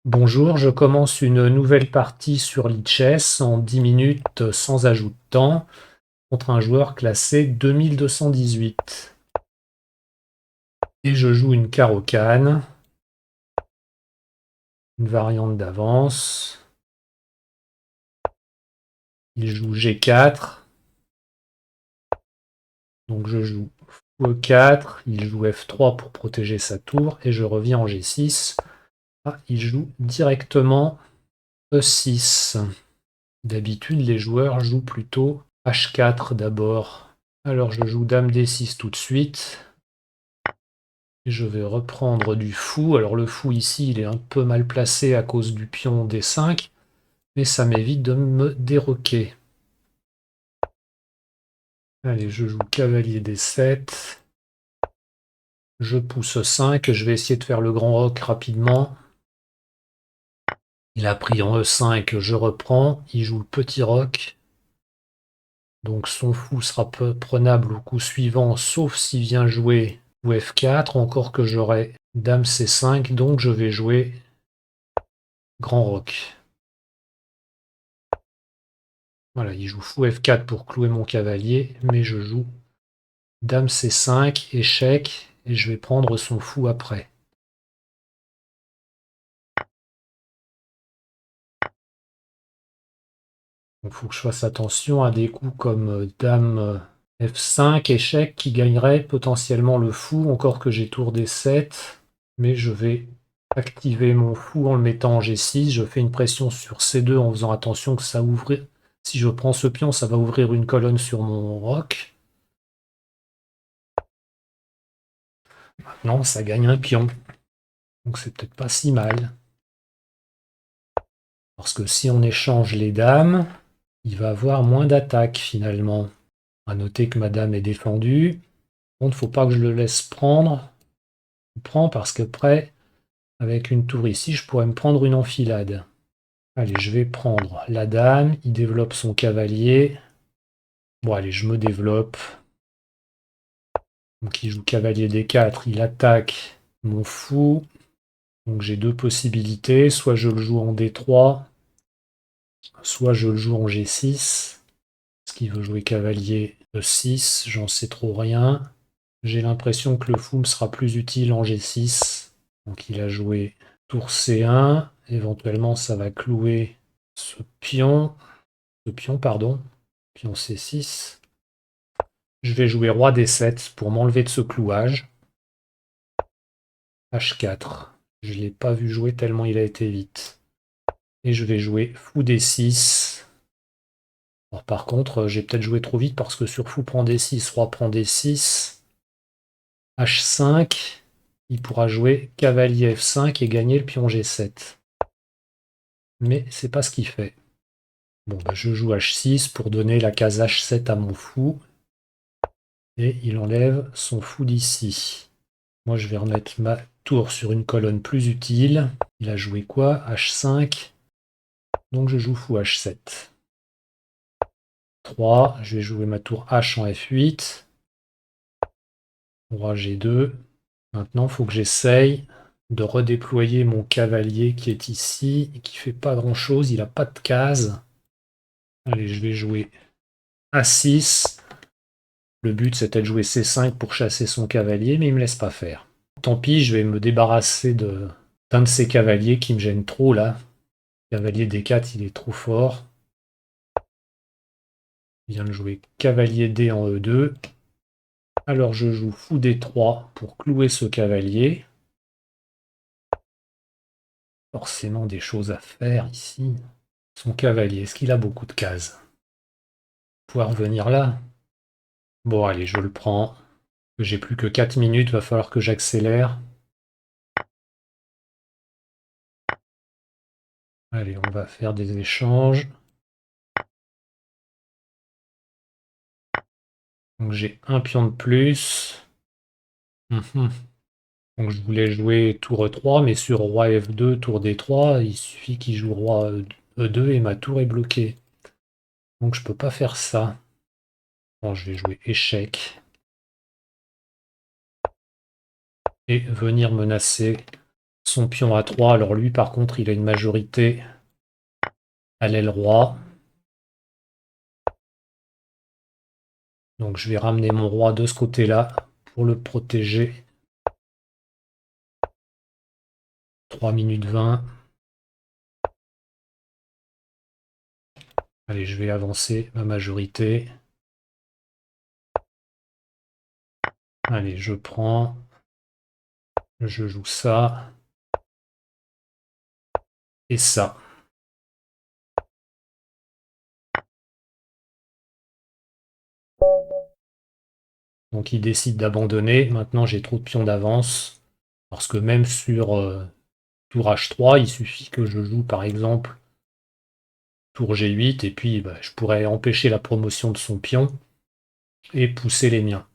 Bonjour, je commence une nouvelle partie sur Lichess en 10 minutes sans ajout de temps contre un joueur classé 2218. Et je joue une carocane, une variante d'avance. Il joue G4, donc je joue E4, il joue F3 pour protéger sa tour et je reviens en G6. Ah, il joue directement E6. D'habitude, les joueurs jouent plutôt H4 d'abord. Alors je joue Dame D6 tout de suite. Et je vais reprendre du fou. Alors le fou ici, il est un peu mal placé à cause du pion D5, mais ça m'évite de me déroquer. Allez, je joue cavalier D7. Je pousse 5. Je vais essayer de faire le grand roc rapidement. Il a pris en E5, je reprends. Il joue le petit roc. Donc son fou sera peu prenable au coup suivant, sauf s'il vient jouer ou F4, encore que j'aurai Dame C5, donc je vais jouer grand roc. Voilà, il joue fou F4 pour clouer mon cavalier, mais je joue Dame C5, échec, et je vais prendre son fou après. Il faut que je fasse attention à des coups comme Dame F5, échec, qui gagnerait potentiellement le fou, encore que j'ai tour D7, mais je vais activer mon fou en le mettant en G6. Je fais une pression sur C2 en faisant attention que ça ouvre. Si je prends ce pion, ça va ouvrir une colonne sur mon roc. Maintenant, ça gagne un pion. Donc c'est peut-être pas si mal. Parce que si on échange les dames, il va avoir moins d'attaques finalement. À noter que ma dame est défendue. Il ne faut pas que je le laisse prendre. Je prends parce qu'après, avec une tour ici, je pourrais me prendre une enfilade. Allez, je vais prendre la dame. Il développe son cavalier. Bon, allez, je me développe. Donc il joue cavalier D4. Il attaque mon fou. Donc j'ai deux possibilités. Soit je le joue en D3, soit je le joue en G6. Est-ce qu'il veut jouer cavalier E6? J'en sais trop rien. J'ai l'impression que le fou me sera plus utile en G6. Donc il a joué tour C1. Éventuellement, ça va clouer ce pion. Pardon. Pion C6. Je vais jouer roi D7 pour m'enlever de ce clouage. H4. Je ne l'ai pas vu jouer tellement il a été vite. Et je vais jouer fou D6. Alors, par contre, j'ai peut-être joué trop vite parce que sur fou prend D6, roi prend D6. H5, il pourra jouer cavalier F5 et gagner le pion G7. Mais c'est pas ce qu'il fait. Bon, bah, je joue H6 pour donner la case H7 à mon fou. Et il enlève son fou d'ici. Moi, je vais remettre ma tour sur une colonne plus utile. Il a joué quoi? H5. Donc je joue fou H7. 3. Je vais jouer ma tour H en F8. Roi G2. Maintenant, il faut que j'essaye de redéployer mon cavalier qui est ici et qui fait pas grand chose. Il n'a pas de case. Allez, je vais jouer A6. Le but, c'était de jouer C5 pour chasser son cavalier, mais il me laisse pas faire. Tant pis, je vais me débarrasser d'un de ces cavaliers qui me gêne trop là. Cavalier D4, il est trop fort. Il vient de jouer cavalier D en E2. Alors je joue fou D3 pour clouer ce cavalier. Forcément des choses à faire ici. Son cavalier, est-ce qu'il a beaucoup de cases? Pouvoir venir là? Bon, allez, je le prends. J'ai plus que 4 minutes, va falloir que j'accélère. Allez, on va faire des échanges. Donc j'ai un pion de plus. Mhm. Donc je voulais jouer tour E3, mais sur roi F2, tour D3, il suffit qu'il joue roi E2 et ma tour est bloquée. Donc je peux pas faire ça. Bon, je vais jouer échec. Et venir menacer son pion à 3. Alors lui, par contre, il a une majorité à l'aile roi. Donc je vais ramener mon roi de ce côté-là pour le protéger. 3 minutes 20. Allez, je vais avancer ma majorité. Allez, je prends. Je joue ça. Et ça. Donc il décide d'abandonner. Maintenant, j'ai trop de pions d'avance. Parce que même sur tour H3, il suffit que je joue par exemple tour G8 et puis bah, je pourrais empêcher la promotion de son pion et pousser les miens.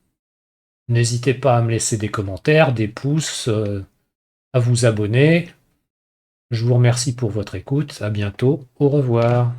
N'hésitez pas à me laisser des commentaires, des pouces, à vous abonner. Je vous remercie pour votre écoute. À bientôt. Au revoir.